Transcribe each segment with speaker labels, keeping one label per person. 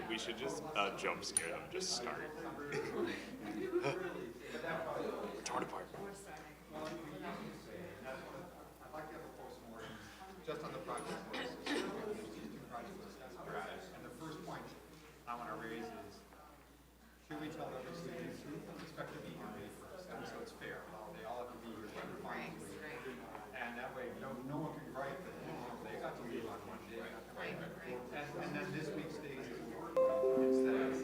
Speaker 1: We should just jump scare them. Just start. Torn apart.
Speaker 2: I'd like to have a post-mortem just on the project list. These two projects discussed. And the first point I want to raise is, should we tell every student to expect to be here May 1st? And so it's fair. They all have to be here for the final week. And that way, no one can write that they got to leave on Monday. And then this week stays as normal instead of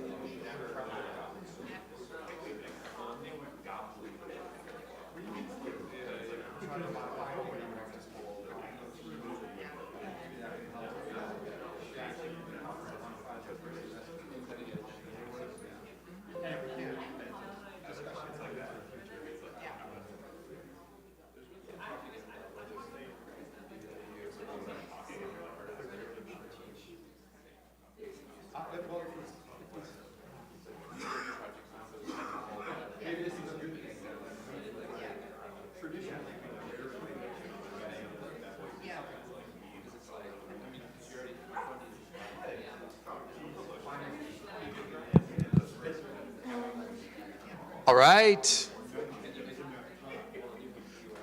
Speaker 3: All right.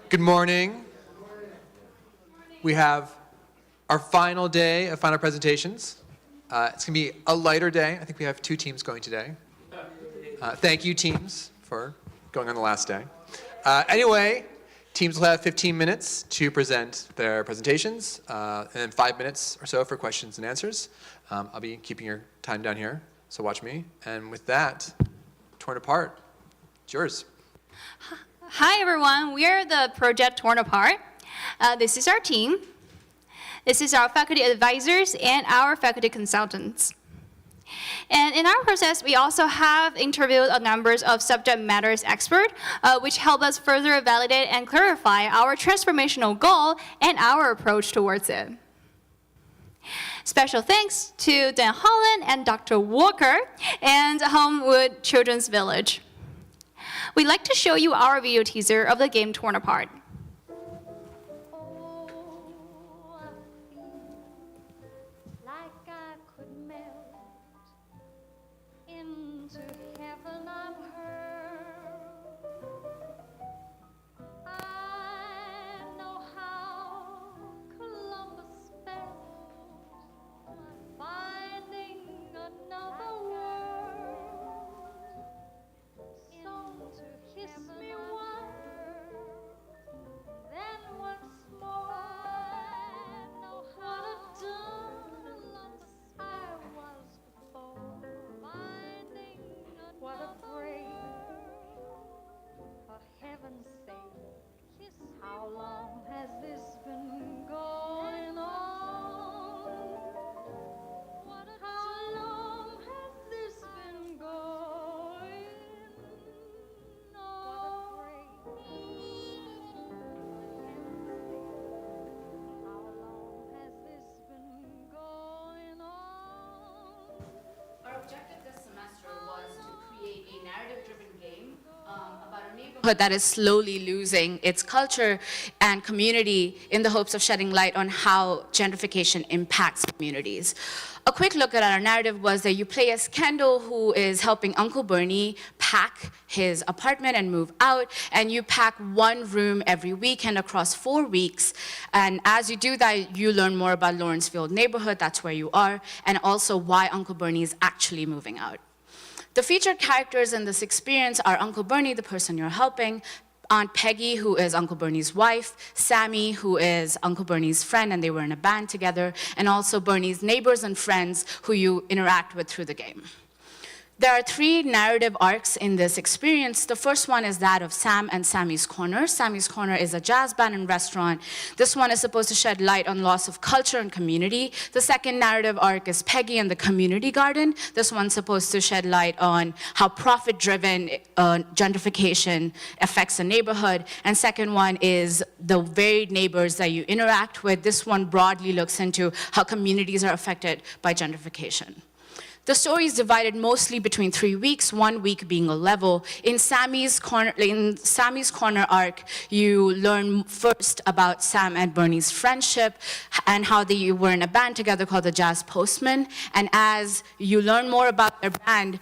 Speaker 3: Good morning. We have our final day of final presentations. It's going to be a lighter day. I think we have 2 teams going today. Thank you, teams, for going on the last day. Anyway, teams will have 15 minutes to present their presentations, and then 5 minutes or so for questions and answers. I'll be keeping your time down here, so watch me. And with that, Torn Apart. It's yours.
Speaker 4: Hi, everyone. We are the project Torn Apart. This is our team. This is our faculty advisors and our faculty consultants. And in our process, we also have interviewed a number of subject matters experts, which help us further validate and clarify our transformational goal and our approach towards it. Special thanks to Dan Holland and Dr. Walker and Homewood Children's Village. We'd like to show you our video teaser of the game Torn Apart.
Speaker 5: How long has this been going on? How long has this been going on? How long has this been going on?
Speaker 6: Our objective this semester was to create a narrative-driven game about a neighborhood that is slowly losing its culture and community in the hopes of shedding light on how gentrification impacts communities. A quick look at our narrative was that you play as Kendall, who is helping Uncle Bernie pack his apartment and move out, and you pack one room every weekend across 4 weeks. And as you do that, you learn more about Lawrenceville neighborhood, that's where you are, and also why Uncle Bernie is actually moving out. The featured characters in this experience are Uncle Bernie, the person you're helping, Aunt Peggy, who is Uncle Bernie's wife, Sammy, who is Uncle Bernie's friend, and they were in a band together, and also Bernie's neighbors and friends who you interact with through the game. There are three narrative arcs in this experience. The first one is that of Sam and Sammy's Corner. Sammy's Corner is a jazz band and restaurant. This one is supposed to shed light on loss of culture and community. The second narrative arc is Peggy and the Community Garden. This one's supposed to shed light on how profit-driven gentrification affects the neighborhood. And second one is the varied neighbors that you interact with. This one broadly looks into how communities are affected by gentrification. The story is divided mostly between 3 weeks, 1 week being a level. In Sammy's Corner arc, you learn first about Sam and Bernie's friendship and how they were in a band together called the Jazz Postmen. And as you learn more about their band,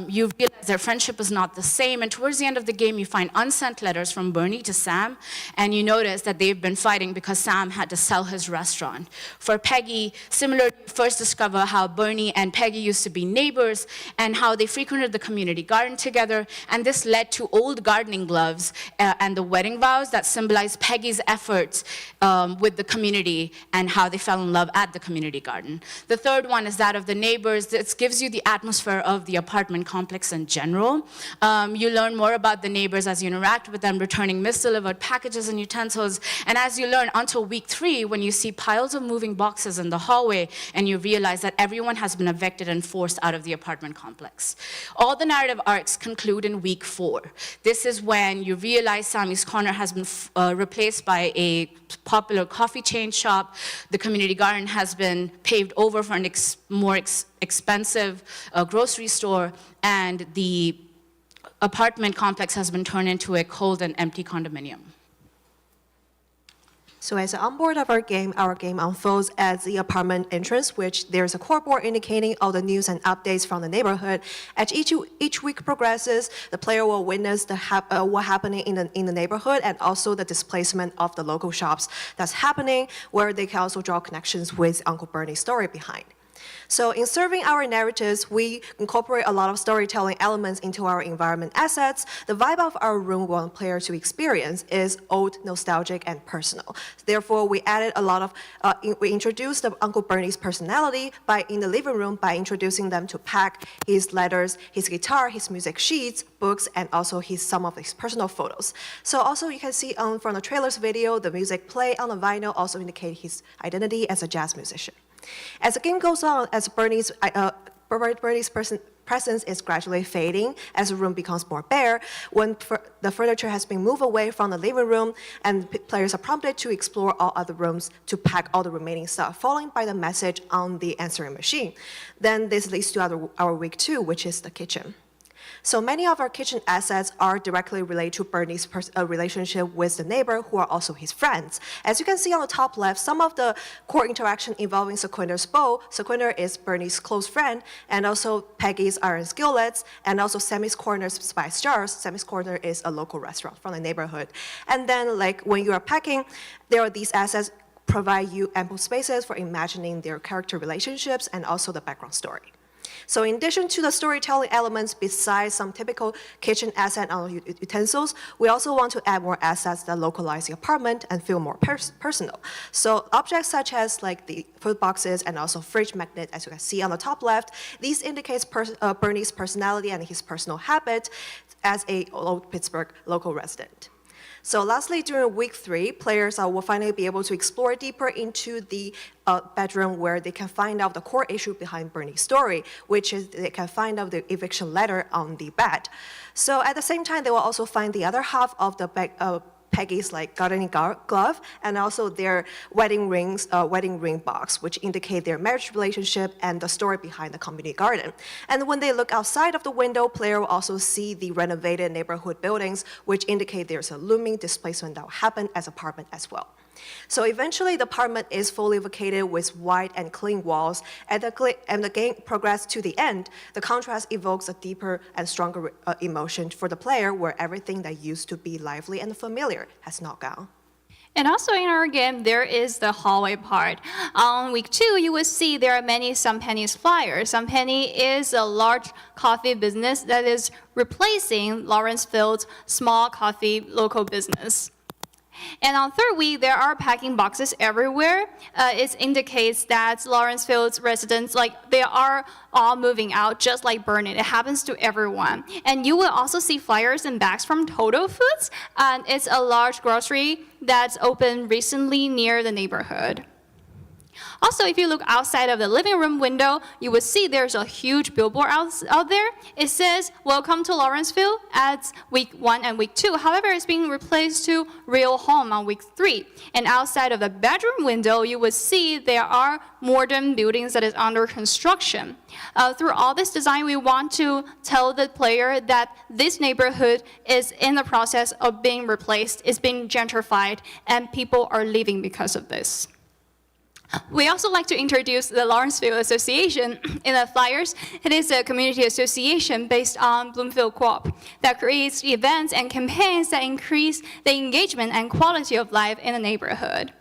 Speaker 6: you realize their friendship is not the same. And towards the end of the game, you find unsent letters from Bernie to Sam, and you notice that they've been fighting because Sam had to sell his restaurant. For Peggy, similarly, you first discover how Bernie and Peggy used to be neighbors and how they frequented the community garden together, and this led to old gardening gloves and the wedding vows that symbolize Peggy's efforts with the community and how they fell in love at the community garden. The third one is that of the neighbors. This gives you the atmosphere of the apartment complex in general. You learn more about the neighbors as you interact with them, returning misdelivered packages and utensils, and as you learn until week 3, when you see piles of moving boxes in the hallway and you realize that everyone has been evicted and forced out of the apartment complex. All the narrative arcs conclude in week 4. This is when you realize Sammy's Corner has been replaced by a popular coffee chain shop. The community garden has been paved over for an more expensive grocery store, and the apartment complex has been turned into a cold and empty condominium.
Speaker 7: So as an onboard of our game unfolds at the apartment entrance, which there's a core board indicating all the news and updates from the neighborhood. As each week progresses, the player will witness what happening in the neighborhood and also the displacement of the local shops that's happening, where they can also draw connections with Uncle Bernie's story behind. So in serving our narratives, we incorporate a lot of storytelling elements into our environment assets. The vibe of our room we want player to experience is old, nostalgic, and personal. Therefore, we added a lot of, we introduced the Uncle Bernie's personality in the living room by introducing them to pack his letters, his guitar, his music sheets, books, and also some of his personal photos. So also you can see from the trailer's video, the music play on the vinyl also indicate his identity as a jazz musician. As the game goes on, as Bernie's presence is gradually fading, as the room becomes more bare, when the furniture has been moved away from the living room, and players are prompted to explore all other rooms to pack all the remaining stuff, followed by the message on the answering machine. Then this leads to our week 2, which is the kitchen. So many of our kitchen assets are directly related to Bernie's relationship with the neighbor, who are also his friends. As you can see on the top left, some of the core interaction involving Sequinder's bowl. Sequinder is Bernie's close friend, and also Peggy's iron skillets, and also Sammy's Corner's spice jars. Sammy's Corner is a local restaurant from the neighborhood. And then, like when you are packing, there are these assets provide you ample spaces for imagining their character relationships and also the background story. So in addition to the storytelling elements, besides some typical kitchen asset and utensils, we also want to add more assets that localize the apartment and feel more personal. So objects such as like the food boxes and also fridge magnet, as you can see on the top left, these indicates Bernie's personality and his personal habit as a old Pittsburgh local resident. So lastly, during week 3, players will finally be able to explore deeper into the bedroom, where they can find out the core issue behind Bernie's story, which is they can find out the eviction letter on the bed. So at the same time, they will also find the other half of the Peggy's like gardening glove, and also their wedding ring box, which indicate their marriage relationship and the story behind the community garden. And when they look outside of the window, player will also see the renovated neighborhood buildings, which indicate there's a looming displacement that will happen as apartment as well. So eventually, the apartment is fully vacated with white and clean walls, and the game progresses to the end. The contrast evokes a deeper and stronger emotion for the player, where everything that used to be lively and familiar has not gone.
Speaker 4: And also in our game, there is the hallway part. On week 2, you will see there are many Some Penny's flyers. Some Penny is a large coffee business that is replacing Lawrenceville's small coffee local business. And on third week, there are packing boxes everywhere. It indicates that Lawrenceville's residents, they are all moving out, just like Bernie. It happens to everyone. And you will also see flyers and bags from Toto Foods. And it's a large grocery that's opened recently near the neighborhood. Also, if you look outside of the living room window, you will see there's a huge billboard out there. It says, "Welcome to Lawrenceville" at week 1 and week 2. However, it's being replaced to "Real Home" on week 3. And outside of the bedroom window, you will see there are modern buildings that is under construction. Through all this design, we want to tell the player that this neighborhood is in the process of being replaced, is being gentrified, and people are leaving because of this. We also like to introduce the Lawrenceville Association in the flyers. It is a community association based on Bloomfield Co-op that creates events and campaigns that increase the engagement and quality of life in the neighborhood.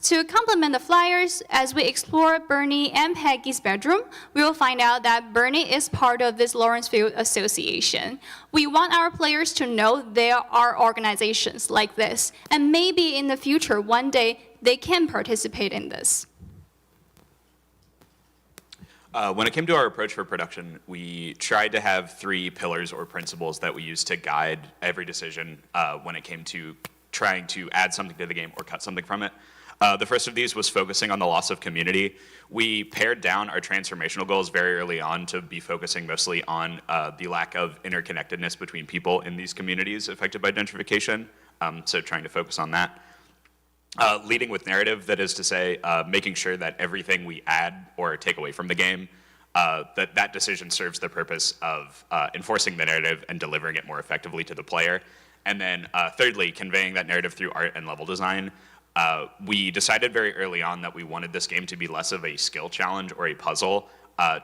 Speaker 4: To complement the flyers, as we explore Bernie and Peggy's bedroom, we will find out that Bernie is part of this Lawrenceville Association. We want our players to know there are organizations like this, and maybe in the future, one day, they can participate in this.
Speaker 1: When it came to our approach for production, we tried to have 3 pillars or principles that we used to guide every decision when it came to trying to add something to the game or cut something from it. The first of these was focusing on the loss of community. We pared down our transformational goals very early on to be focusing mostly on the lack of interconnectedness between people in these communities affected by gentrification, so trying to focus on that. Leading with narrative, that is to say, making sure that everything we add or take away from the game, that decision serves the purpose of enforcing the narrative and delivering it more effectively to the player. And then thirdly, conveying that narrative through art and level design. We decided very early on that we wanted this game to be less of a skill challenge or a puzzle,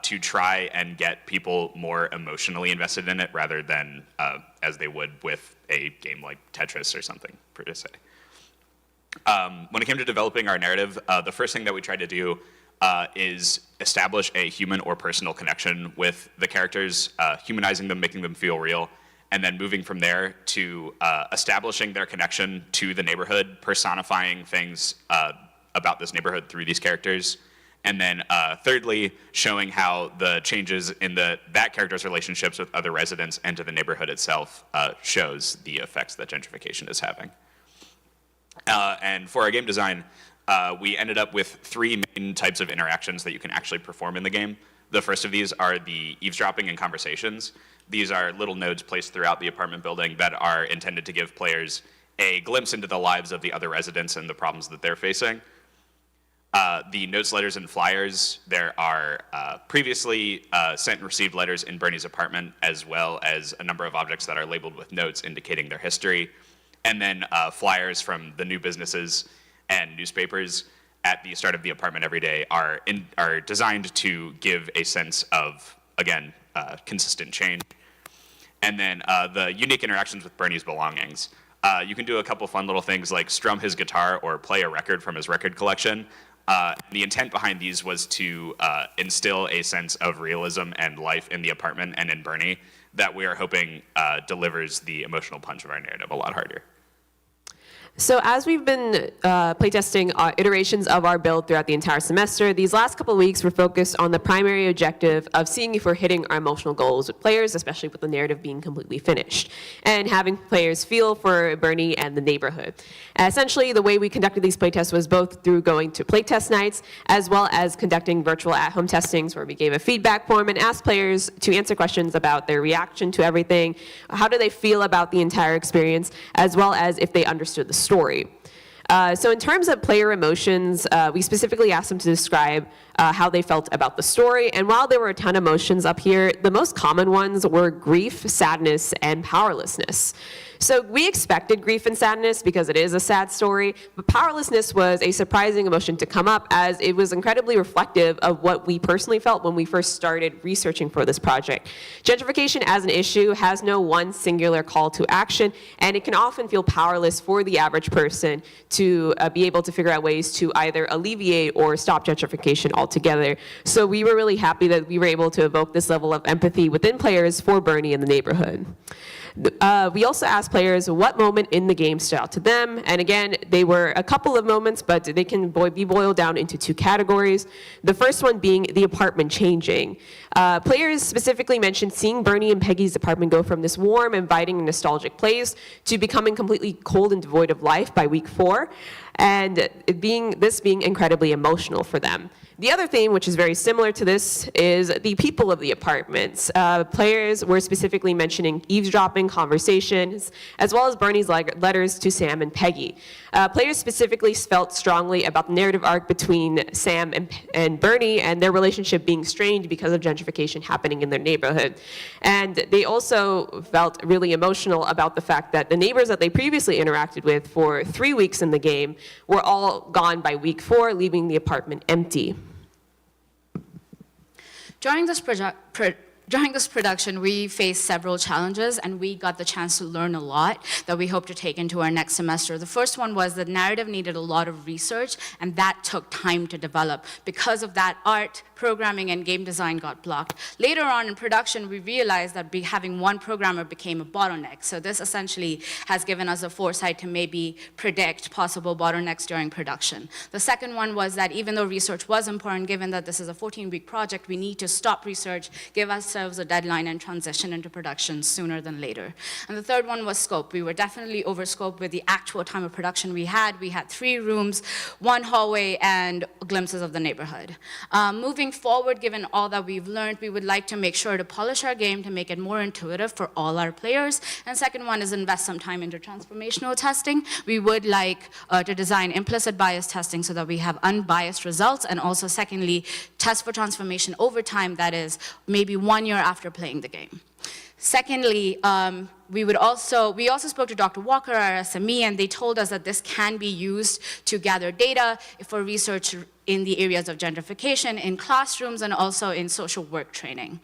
Speaker 1: to try and get people more emotionally invested in it rather than as they would with a game like Tetris or something, per se. When it came to developing our narrative, the first thing that we tried to do is establish a human or personal connection with the characters, humanizing them, making them feel real, and then moving from there to establishing their connection to the neighborhood, personifying things about this neighborhood through these characters, and then thirdly, showing how the changes in that character's relationships with other residents and to the neighborhood itself shows the effects that gentrification is having. And for our game design, we ended up with 3 main types of interactions that you can actually perform in the game. The first of these are the eavesdropping and conversations. These are little nodes placed throughout the apartment building that are intended to give players a glimpse into the lives of the other residents and the problems that they're facing. The notes, letters, and flyers, there are previously sent and received letters in Bernie's apartment, as well as a number of objects that are labeled with notes indicating their history. And then flyers from the new businesses and newspapers at the start of the apartment every day are designed to give a sense of, again, consistent change. And then the unique interactions with Bernie's belongings. You can do a couple fun little things like strum his guitar or play a record from his record collection. The intent behind these was to instill a sense of realism and life in the apartment and in Bernie that we are hoping delivers the emotional punch of our narrative a lot harder.
Speaker 8: So as we've been playtesting iterations of our build throughout the entire semester, these last couple of weeks were focused on the primary objective of seeing if we're hitting our emotional goals with players, especially with the narrative being completely finished, and having players feel for Bernie and the neighborhood. Essentially, the way we conducted these playtests was both through going to playtest nights, as well as conducting virtual at-home testings where we gave a feedback form and asked players to answer questions about their reaction to everything, how do they feel about the entire experience, as well as if they understood the story. So in terms of player emotions, we specifically asked them to describe how they felt about the story. And while there were a ton of emotions up here, the most common ones were grief, sadness, and powerlessness. So we expected grief and sadness because it is a sad story, but powerlessness was a surprising emotion to come up as it was incredibly reflective of what we personally felt when we first started researching for this project. Gentrification as an issue has no one singular call to action, and it can often feel powerless for the average person to be able to figure out ways to either alleviate or stop gentrification altogether. So we were really happy that we were able to evoke this level of empathy within players for Bernie and the neighborhood. We also asked players what moment in the game stood out to them, and again, they were a couple of moments, but they can be boiled down into two categories. The first one being the apartment changing. Players specifically mentioned seeing Bernie and Peggy's apartment go from this warm, inviting, and nostalgic place to becoming completely cold and devoid of life by week 4, and being incredibly emotional for them. The other thing, which is very similar to this, is the people of the apartments. Players were specifically mentioning eavesdropping conversations, as well as Bernie's letters to Sam and Peggy. Players specifically felt strongly about the narrative arc between Sam and Bernie and their relationship being strained because of gentrification happening in their neighborhood. And they also felt really emotional about the fact that the neighbors that they previously interacted with for 3 weeks in the game were all gone by week 4, leaving the apartment empty.
Speaker 6: During this production, we faced several challenges, and we got the chance to learn a lot that we hope to take into our next semester. The first one was the narrative needed a lot of research, and that took time to develop. Because of that, art, programming, and game design got blocked. Later on in production, we realized that having one programmer became a bottleneck. So this essentially has given us a foresight to maybe predict possible bottlenecks during production. The second one was that even though research was important, given that this is a 14-week project, we need to stop research, give ourselves a deadline, and transition into production sooner than later. And the third one was scope. We were definitely over scope with the actual time of production we had. We had 3 rooms, 1 hallway, and glimpses of the neighborhood. Moving forward, given all that we've learned, we would like to make sure to polish our game to make it more intuitive for all our players. And second one is invest some time into transformational testing. We would like to design implicit bias testing so that we have unbiased results, and also secondly, test for transformation over time, that is maybe 1 year after playing the game. Secondly, we also spoke to Dr. Walker, our SME, and they told us that this can be used to gather data for research in the areas of gentrification, in classrooms, and also in social work training.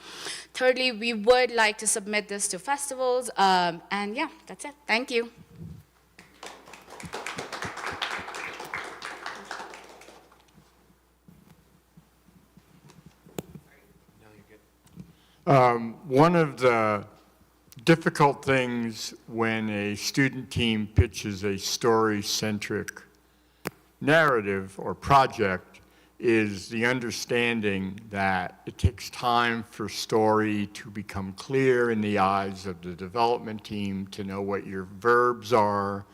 Speaker 6: Thirdly, we would like to submit this to festivals, and yeah, that's it. Thank you.
Speaker 2: One of the difficult things when a student team pitches a story-centric narrative or project is the understanding that it takes time for story to become clear in the eyes of the development team, to know what your verbs are,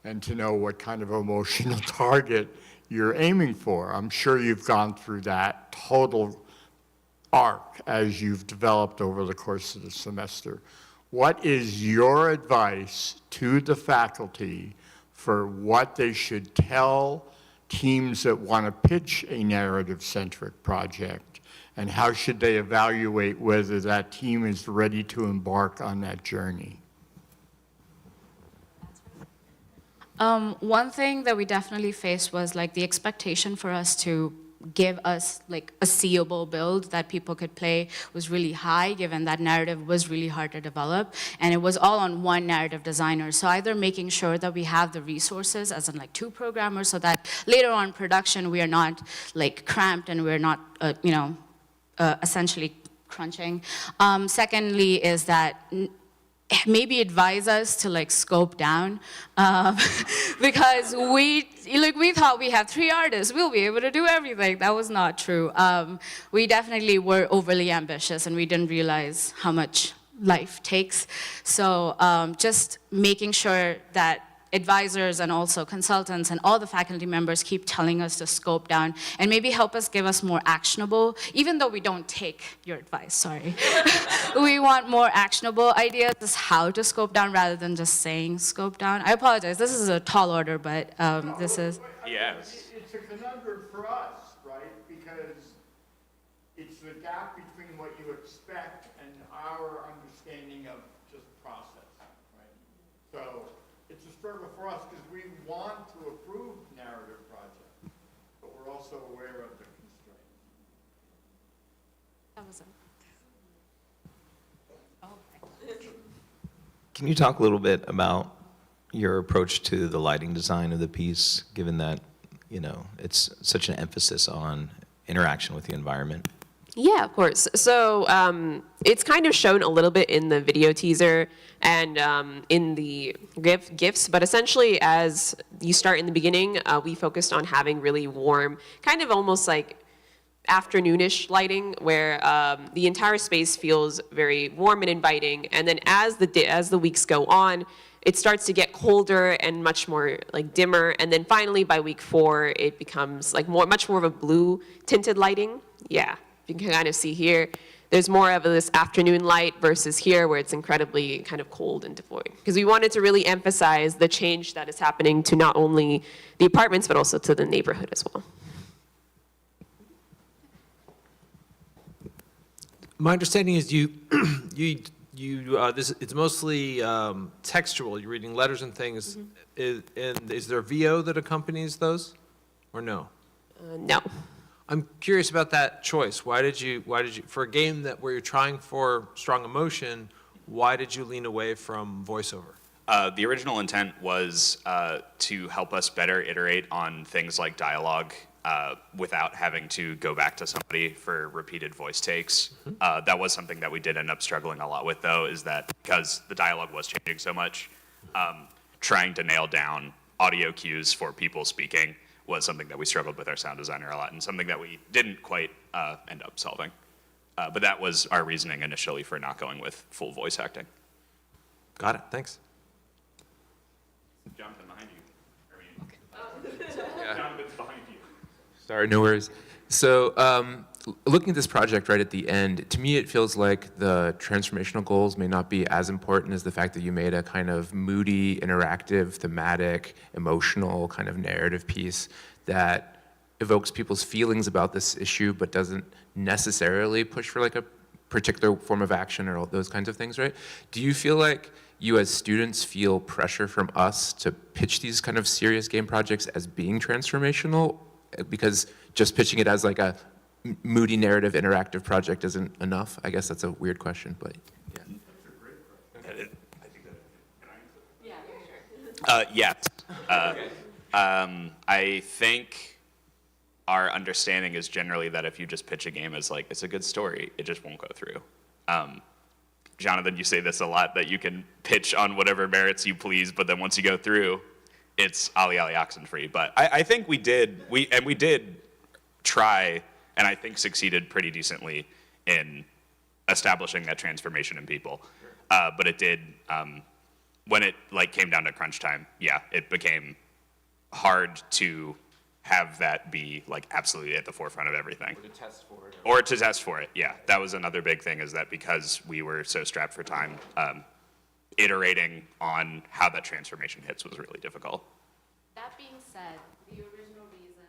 Speaker 2: and to know what kind of emotional target you're aiming for. I'm sure you've gone through that total arc as you've developed over the course of the semester. What is your advice to the faculty for what they should tell teams that want to pitch a narrative-centric project, and how should they evaluate whether that team is ready to embark on that journey?
Speaker 6: One thing that we definitely faced was like the expectation for us to give us like a seeable build that people could play was really high, given that narrative was really hard to develop, and it was all on one narrative designer. So either making sure that we have the resources, as in like 2 programmers, so that later on production we are not like cramped and we're not essentially crunching. Secondly is that maybe advise us to like scope down, because we thought we have 3 artists, we'll be able to do everything. That was not true. We definitely were overly ambitious, and we didn't realize how much life takes. So just making sure that advisors and also consultants and all the faculty members keep telling us to scope down and maybe help us, give us more actionable, even though we don't take your advice, sorry. We want more actionable ideas how to scope down rather than just saying scope down. I apologize, this is a tall order, but this is.
Speaker 1: Yes.
Speaker 2: It's a conundrum for us, right? Because it's the gap between what you expect and our understanding of just process, right? So it's a struggle for us because we want to approve narrative projects, but we're also aware of the constraints.
Speaker 6: That was it.
Speaker 9: Can you talk a little bit about your approach to the lighting design of the piece, given that, it's such an emphasis on interaction with the environment?
Speaker 8: Yeah, of course. So it's kind of shown a little bit in the video teaser and in the GIFs, but essentially as you start in the beginning, we focused on having really warm, kind of almost like afternoonish lighting where the entire space feels very warm and inviting. And then as the weeks go on, it starts to get colder and much more like dimmer. And then finally by week 4, it becomes like much more of a blue tinted lighting. Yeah, you can kind of see here. There's more of this afternoon light versus here where it's incredibly kind of cold and devoid. Because we wanted to really emphasize the change that is happening to not only the apartments, but also to the neighborhood as well.
Speaker 10: My understanding is it's mostly textual. You're reading letters and things. Is there VO that accompanies those, or no?
Speaker 8: No.
Speaker 10: I'm curious about that choice. Why did you, for a game where you're trying for strong emotion, why did you lean away from voiceover?
Speaker 1: The original intent was to help us better iterate on things like dialogue without having to go back to somebody for repeated voice takes. That was something that we did end up struggling a lot with, though, is that because the dialogue was changing so much, trying to nail down audio cues for people speaking was something that we struggled with our sound designer a lot, and something that we didn't quite end up solving. But that was our reasoning initially for not going with full voice acting.
Speaker 10: Got it, thanks.
Speaker 1: Jonathan, behind you. Jonathan's behind you.
Speaker 11: Sorry, no worries. So looking at this project right at the end, to me it feels like the transformational goals may not be as important as the fact that you made a kind of moody, interactive, thematic, emotional kind of narrative piece that evokes people's feelings about this issue but doesn't necessarily push for like a particular form of action or all those kinds of things, right? Do you feel like you as students feel pressure from us to pitch these kind of serious game projects as being transformational? Because just pitching it as like a moody narrative interactive project isn't enough? I guess that's a weird question, but yeah.
Speaker 1: Yes. I think our understanding is generally that if you just pitch a game as like, it's a good story, it just won't go through. Jonathan, you say this a lot, that you can pitch on whatever merits you please, but then once you go through, it's ollie ollie oxen free. But I think we did try, and I think succeeded pretty decently in establishing that transformation in people. But it did, when it like came down to crunch time, yeah, it became hard to have that be like absolutely at the forefront of everything. Or to test for it, yeah. That was another big thing, is that because we were so strapped for time, iterating on how that transformation hits was really difficult.
Speaker 6: That being said, the original reason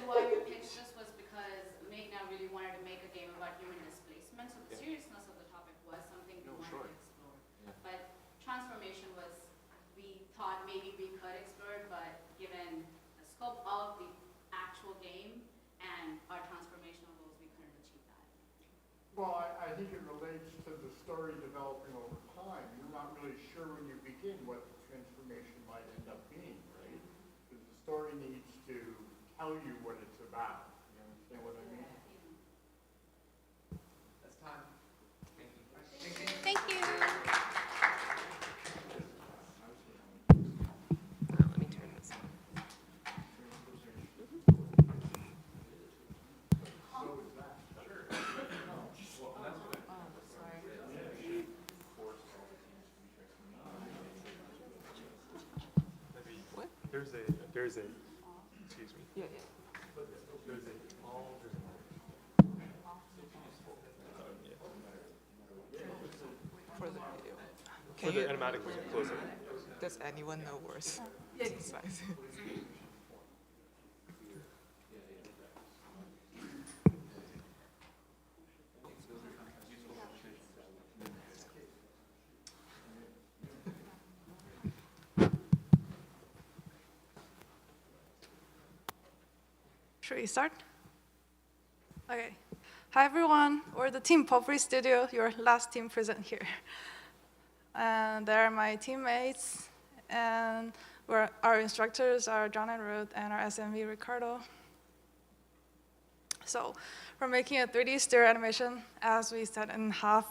Speaker 6: why we pitched this was because Meghna really wanted to make a game about human displacement, so the seriousness of the topic was something we wanted to explore. But transformation was, we thought maybe we could explore it, but given the scope of the actual game and our transformational goals, we couldn't achieve that.
Speaker 2: Well, I think it relates to the story developing over time. You're not really sure when you begin what the transformation might end up being, right? Because the story needs to tell you what it's about. You understand what I mean?
Speaker 3: That's time.
Speaker 4: Thank you.
Speaker 8: Let me turn this on.
Speaker 11: There's a, excuse me.
Speaker 8: Yeah,
Speaker 12: For the video.
Speaker 11: For the animatic close it.
Speaker 12: Does anyone know words? Yes.
Speaker 5: Should we start? Okay. Hi, everyone. We're the team Potpourri Studio, your last team present here. And there are my teammates, and our instructors are John and Ruth, and our SMV, Ricardo. So we're making a 3D stereo animation, as we said, in half,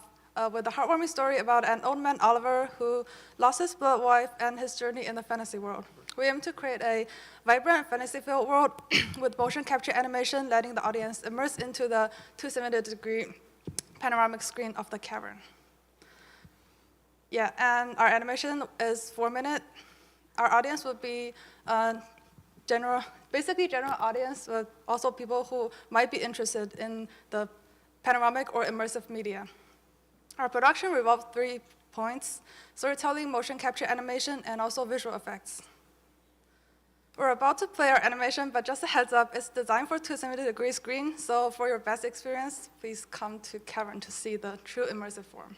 Speaker 5: with a heartwarming story about an old man, Oliver, who lost his beloved wife and his journey in the fantasy world. We aim to create a vibrant fantasy-filled world with motion capture animation, letting the audience immerse into the 270-degree panoramic screen of the cavern. Yeah, and our animation is 4 minutes. Our audience would be basically general audience, but also people who might be interested in the panoramic or immersive media. Our production revolves 3 points: storytelling, motion capture animation, and also visual effects. We're about to play our animation, but just a heads up, it's designed for 270-degree screen, so for your best experience, please come to Cavern to see the true immersive form.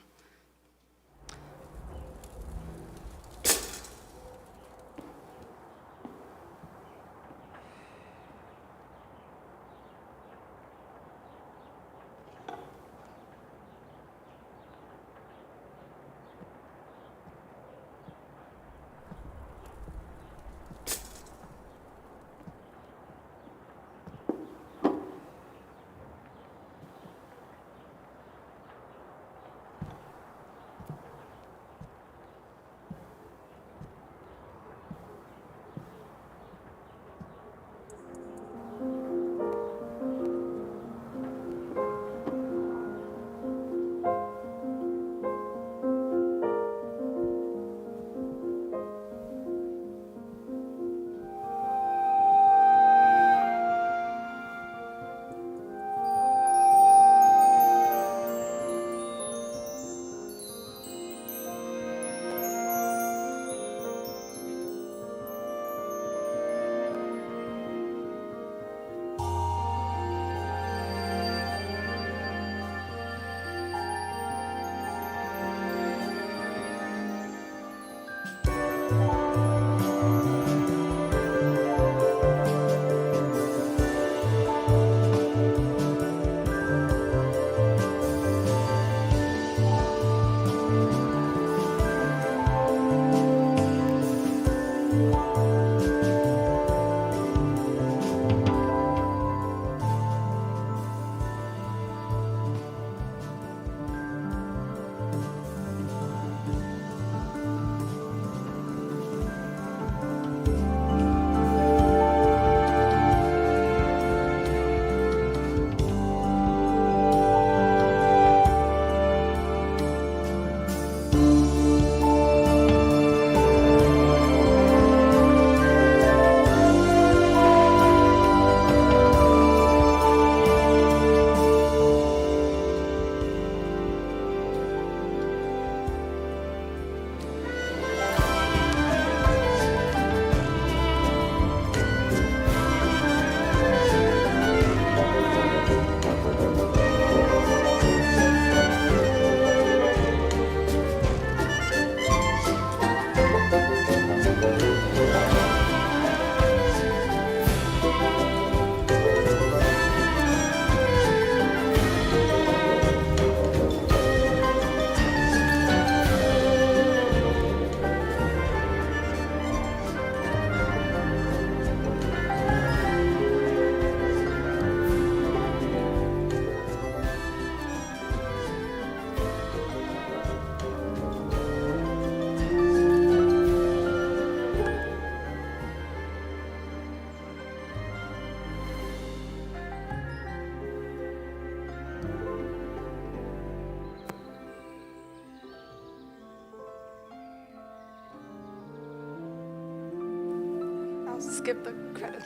Speaker 5: Skip the credit.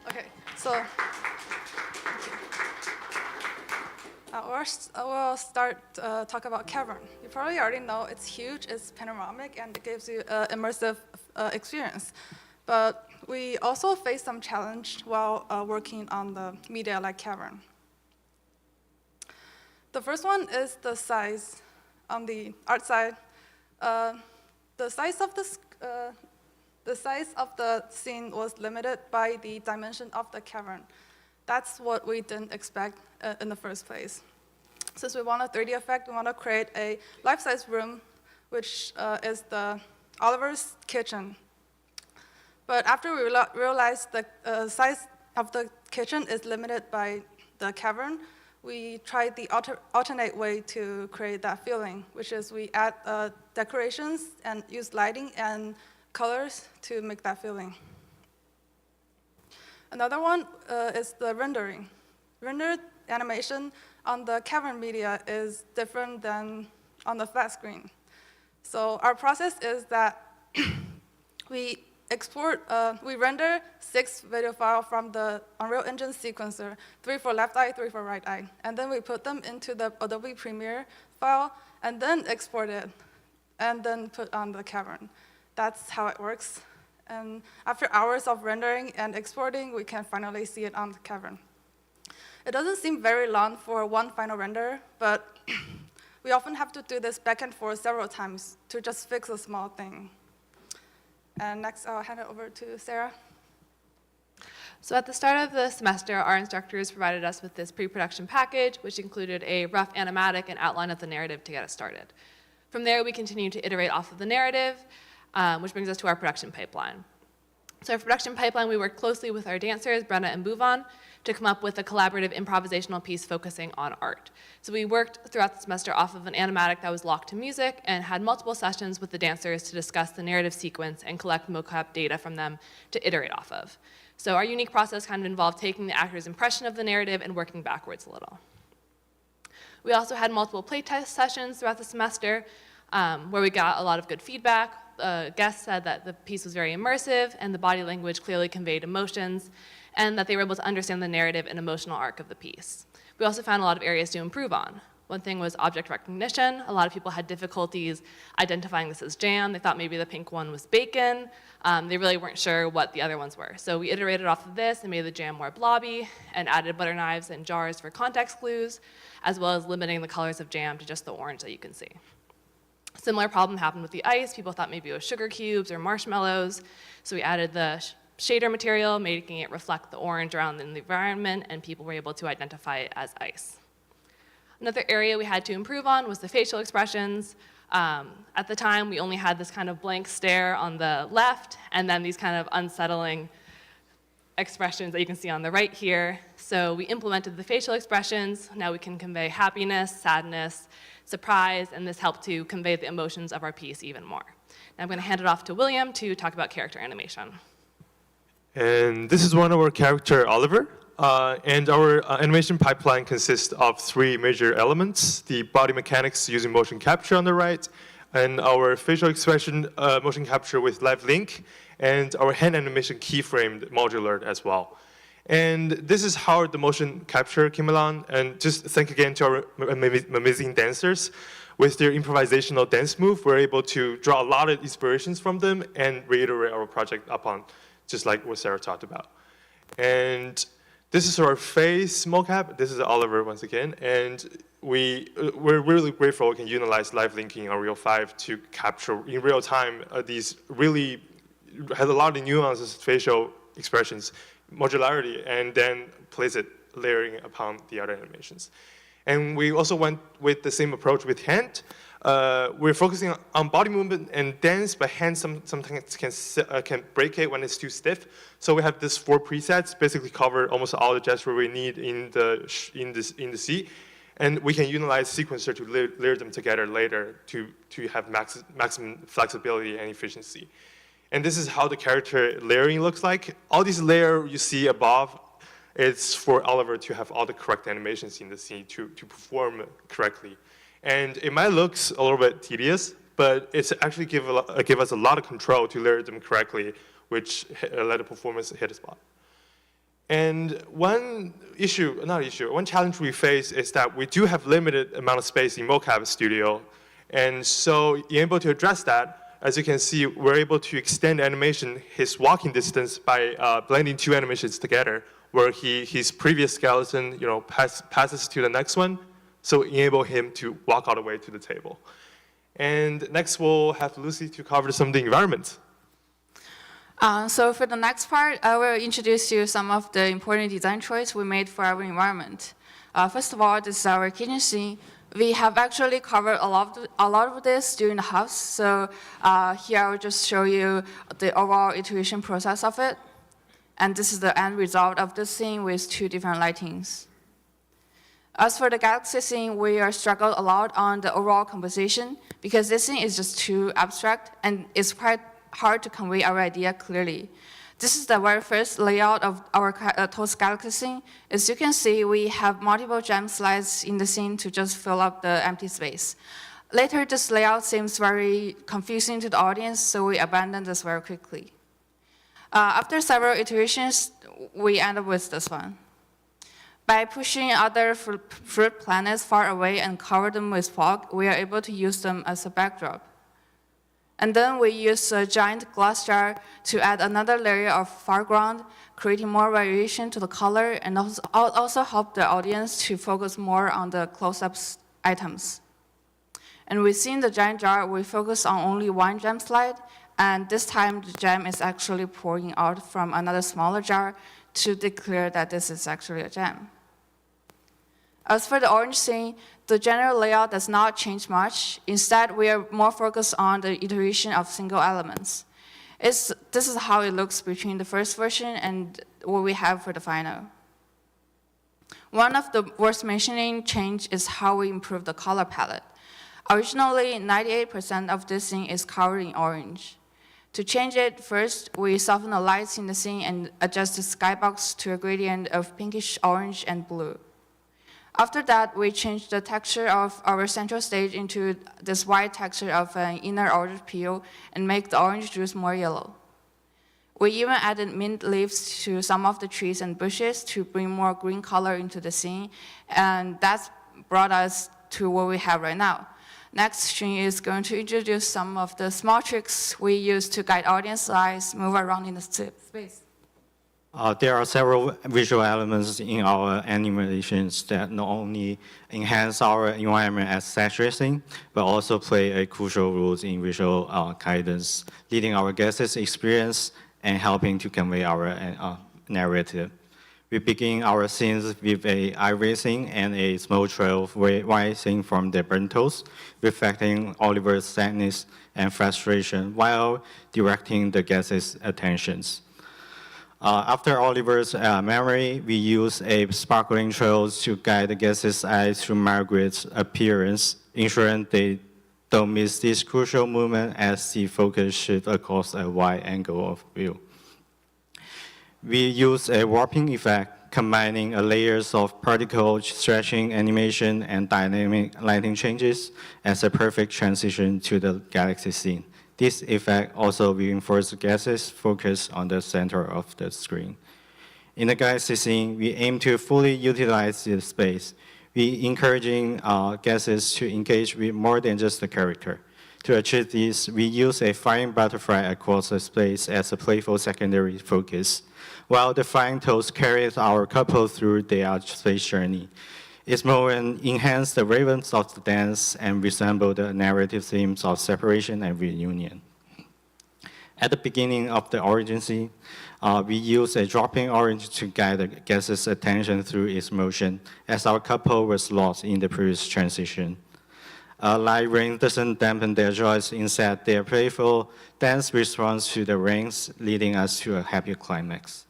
Speaker 5: Okay, so we'll start talk about Cavern. You probably already know it's huge, it's panoramic, and it gives you an immersive experience. But we also face some challenge while working on the media like Cavern. The first one is the size. On the art side, the size of the scene was limited by the dimension of the cavern. That's what we didn't expect in the first place. Since we want a 3D effect, we want to create a life-size room, which is the Oliver's kitchen. But after we realized the size of the kitchen is limited by the cavern, we tried the alternate way to create that feeling, which is we add decorations and use lighting and colors to make that feeling. Another one is the rendering. Rendered animation on the cavern media is different than on the flat screen. So our process is that we render 6 video files from the Unreal Engine sequencer, 3 for left eye, 3 for right eye. And then we put them into the Adobe Premiere file and then export it and then put on the cavern. That's how it works. And after hours of rendering and exporting, we can finally see it on the cavern. It doesn't seem very long for one final render, but we often have to do this back and forth several times to just fix a small thing. And next, I'll hand it over to Sarah.
Speaker 13: So at the start of the semester, our instructors provided us with this pre-production package, which included a rough animatic and outline of the narrative to get us started. From there, we continued to iterate off of the narrative, which brings us to our production pipeline. So our production pipeline, we worked closely with our dancers, Brenna and Bhuvan, to come up with a collaborative improvisational piece focusing on art. So we worked throughout the semester off of an animatic that was locked to music and had multiple sessions with the dancers to discuss the narrative sequence and collect mocap data from them to iterate off of. So our unique process kind of involved taking the actor's impression of the narrative and working backwards a little. We also had multiple playtest sessions throughout the semester where we got a lot of good feedback. Guests said that the piece was very immersive and the body language clearly conveyed emotions and that they were able to understand the narrative and emotional arc of the piece. We also found a lot of areas to improve on. One thing was object recognition. A lot of people had difficulties identifying this as jam. They thought maybe the pink one was bacon. They really weren't sure what the other ones were. So we iterated off of this and made the jam more blobby and added butter knives and jars for context clues, as well as limiting the colors of jam to just the orange that you can see. Similar problem happened with the ice. People thought maybe it was sugar cubes or marshmallows. So we added the shader material, making it reflect the orange around in the environment, and people were able to identify it as ice. Another area we had to improve on was the facial expressions. At the time, we only had this kind of blank stare on the left, and then these kind of unsettling expressions that you can see on the right here. So we implemented the facial expressions. Now we can convey happiness, sadness, surprise, and this helped to convey the emotions of our piece even more. Now I'm going to hand it off to William to talk about character animation.
Speaker 14: And this is one of our character, Oliver. And our animation pipeline consists of 3 major elements: the body mechanics using motion capture on the right, and our facial expression motion capture with live link, and our hand animation keyframed modular as well. And this is how the motion capture came along. And just thank again to our amazing dancers. With their improvisational dance move, we're able to draw a lot of inspirations from them and reiterate our project upon, just like what Sarah talked about. And this is our face mocap. This is Oliver once again. And we're really grateful we can utilize live linking on Unreal 5 to capture in real time these really has a lot of nuances, facial expressions, modularity, and then place it layering upon the other animations. And we also went with the same approach with hand. We're focusing on body movement and dance, but hand sometimes can break it when it's too stiff. So we have this 4 presets, basically cover almost all the gestures we need in the C. And we can utilize sequencer to layer them together later to have maximum flexibility and efficiency. And this is how the character layering looks like. All these layers you see above, it's for Oliver to have all the correct animations in the scene to perform correctly. And it might look a little bit tedious, but it's actually give us a lot of control to layer them correctly, which let the performance hit a spot. And one challenge we face is that we do have limited amount of space in mocap studio. And so you're able to address that. As you can see, we're able to extend animation, his walking distance, by blending 2 animations together, where his previous skeleton passes to the next one, so enable him to walk all the way to the table. And next, we'll have Lucy to cover some of the environment.
Speaker 15: So for the next part, I will introduce you some of the important design choices we made for our environment. First of all, this is our kitchen scene. We have actually covered a lot of this during the house. So here I will just show you the overall iteration process of it. And this is the end result of the scene with 2 different lightings. As for the galaxy scene, we are struggled a lot on the overall composition because this scene is just too abstract and it's quite hard to convey our idea clearly. This is the very first layout of our Toast Galaxy scene. As you can see, we have multiple gem slides in the scene to just fill up the empty space. Later, this layout seems very confusing to the audience, so we abandoned this very quickly. After several iterations, we end up with this one. By pushing other fruit planets far away and cover them with fog, we are able to use them as a backdrop. And then we use a giant glass jar to add another layer of foreground, creating more variation to the color and also help the audience to focus more on the close-up items. And within the giant jar, we focus on only one gem slide, and this time the gem is actually pouring out from another smaller jar to declare that this is actually a gem. As for the orange scene, the general layout does not change much. Instead, we are more focused on the iteration of single elements. This is how it looks between the first version and what we have for the final. One of the worth mentioning change is how we improve the color palette. Originally, 98% of this scene is covered in orange. To change it, first, we soften the lights in the scene and adjust the skybox to a gradient of pinkish orange and blue. After that, we changed the texture of our central stage into this white texture of an inner orange peel and make the orange juice more yellow. We even added mint leaves to some of the trees and bushes to bring more green color into the scene, and that's brought us to what we have right now. Next, Xun is going to introduce some of the small tricks we use to guide audience eyes move around in the space.
Speaker 2: There are several visual elements in our animations that not only enhance our environment as set dressing, but also play a crucial role in visual guidance, leading our guests' experience and helping to convey our narrative. We begin our scenes with an iRacing and a small trail rising from the burnt toast, reflecting Oliver's sadness and frustration while directing the guests' attentions. After Oliver's memory, we use a sparkling trail to guide the guests' eyes through Margaret's appearance, ensuring they don't miss this crucial moment as the focus shifts across a wide angle of view. We use a warping effect, combining layers of particle stretching animation and dynamic lighting changes as a perfect transition to the galaxy scene. This effect also reinforces the guests' focus on the center of the screen. In the galaxy scene, we aim to fully utilize the space. We encouraging guests to engage with more than just the character. To achieve this, we use a flying butterfly across the space as a playful secondary focus, while the flying toast carries our couple through their space journey. Its movement enhances the rhythms of the dance and resemble the narrative themes of separation and reunion. At the beginning of the origin scene, we use a dropping orange to guide the guest's attention through its motion, as our couple was lost in the previous transition. Light rain doesn't dampen their joys, instead their playful dance responds to the rains, leading us to a happy climax.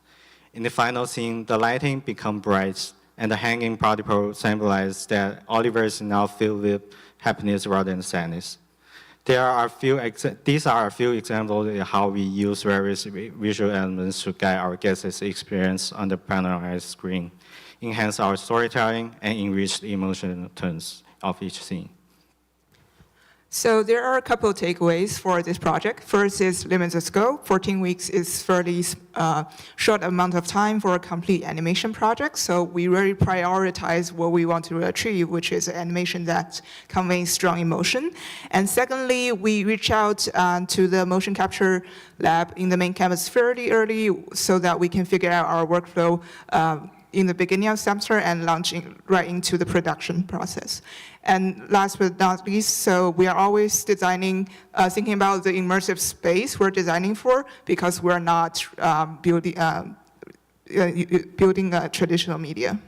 Speaker 2: In the final scene, the lighting becomes bright, and the hanging particle symbolizes that Oliver is now filled with happiness rather than sadness. These are a few examples of how we use various visual elements to guide our guests' experience on the panoramized screen, enhance our storytelling, and enrich the emotional tones of each scene.
Speaker 12: So there are a couple of takeaways for this project. First is limited scope. 14 weeks is fairly short amount of time for a complete animation project. So we really prioritize what we want to achieve, which is an animation that conveys strong emotion. And secondly, we reach out to the motion capture lab in the main campus fairly early so that we can figure out our workflow in the beginning of semester and launching right into the production process. And last but not least, so we are always designing, thinking about the immersive space we're designing for, because we're not building traditional media.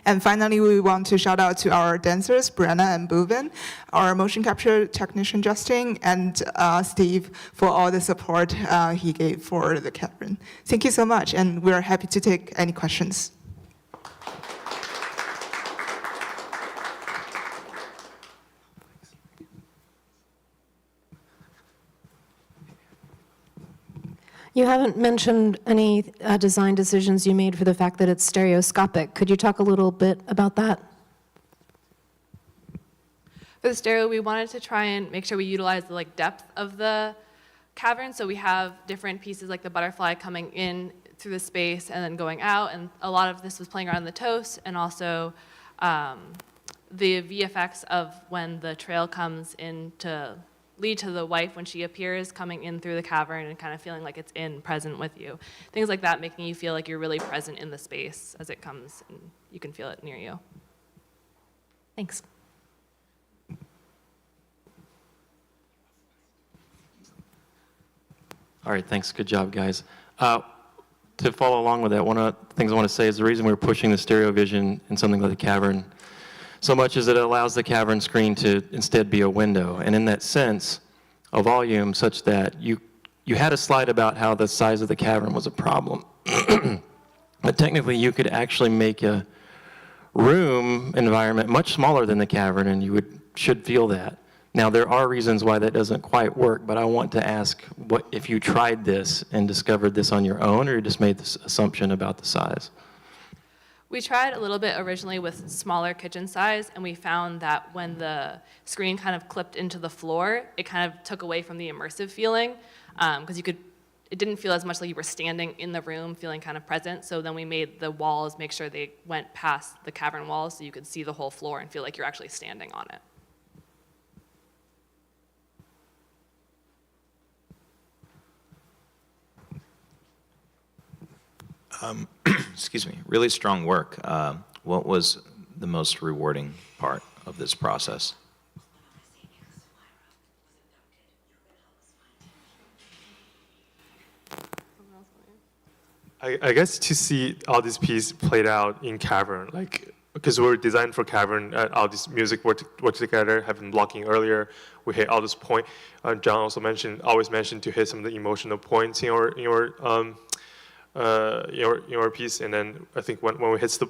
Speaker 12: And finally, we want to shout out to our dancers, Brenna and Bhuvan, our motion capture technician, Justin, and Steve for all the support he gave for the Catherine. Thank you so much, and we're happy to take any questions.
Speaker 16: You haven't mentioned any design decisions you made for the fact that it's stereoscopic. Could you talk a little bit about that?
Speaker 13: For the stereo, we wanted to try and make sure we utilize the depth of the cavern, so we have different pieces like the butterfly coming in through the space and then going out, and a lot of this was playing around the toast, and also the VFX of when the trail comes in to lead to the wife when she appears coming in through the cavern and kind of feeling like it's present with you. Things like that, making you feel like you're really present in the space as it comes and you can feel it near you.
Speaker 16: Thanks.
Speaker 17: All right, thanks. Good job, guys. To follow along with that, one of the things I want to say is the reason we're pushing the stereo vision in something like the cavern so much is that it allows the cavern screen to instead be a window. And in that sense, a volume such that you had a slide about how the size of the cavern was a problem. But technically, you could actually make a room environment much smaller than the cavern, and you should feel that. Now, there are reasons why that doesn't quite work, but I want to ask what if you tried this and discovered this on your own, or you just made this assumption about the size?
Speaker 13: We tried a little bit originally with smaller kitchen size, and we found that when the screen kind of clipped into the floor, it kind of took away from the immersive feeling, because it didn't feel as much like you were standing in the room feeling kind of present. So then we made the walls make sure they went past the cavern walls so you could see the whole floor and feel like you're actually standing on it.
Speaker 9: Excuse me, really strong work. What was the most rewarding part of this process?
Speaker 14: I guess to see all these pieces played out in cavern, like because we're designed for cavern, all this music work together, have been blocking earlier. We hit all this point. John also always mentioned to hit some of the emotional points in your piece, and then I think when we hits the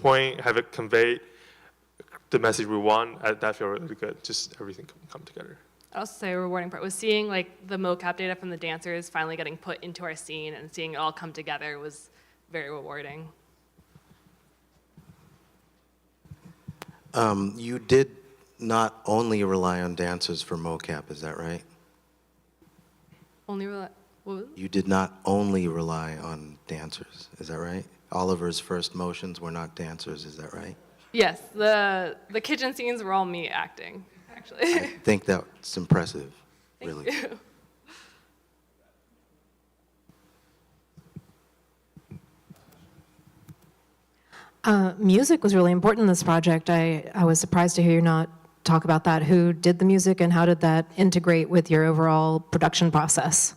Speaker 14: point, have it convey the message we want, that feel really good. Just everything come together.
Speaker 13: I'd also say a rewarding part was seeing the mocap data from the dancers finally getting put into our scene and seeing it all come together was very rewarding.
Speaker 18: You did not only rely on dancers for mocap, is that right?
Speaker 13: Only rely.
Speaker 18: You did not only rely on dancers, is that right? Oliver's first motions were not dancers, is that right?
Speaker 13: Yes, the kitchen scenes were all me acting, actually.
Speaker 18: I think that's impressive, really.
Speaker 13: Thank you.
Speaker 16: Music was really important in this project. I was surprised to hear you not talk about that. Who did the music and how did that integrate with your overall production process?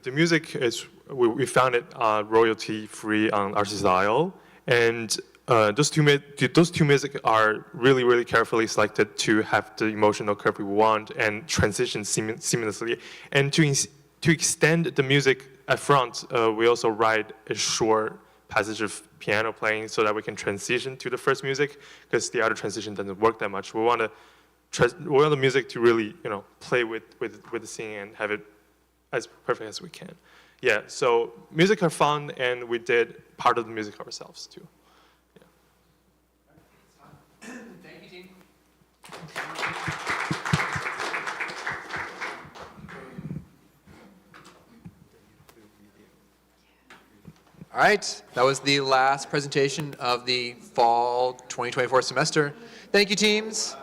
Speaker 14: The music is, we found it royalty-free on RCSIO, and those two music are really, really carefully selected to have the emotional curve we want and transition seamlessly. And to extend the music at front, we also write a short passage of piano playing so that we can transition to the first music, because the other transition doesn't work that much. We want the music to really, play with the scene and have it as perfect as we can. Yeah, so music are fun, and we did part of the music ourselves too. Yeah.
Speaker 3: Thank you, team. All right, that was the last presentation of the fall 2024 semester. Thank you, teams.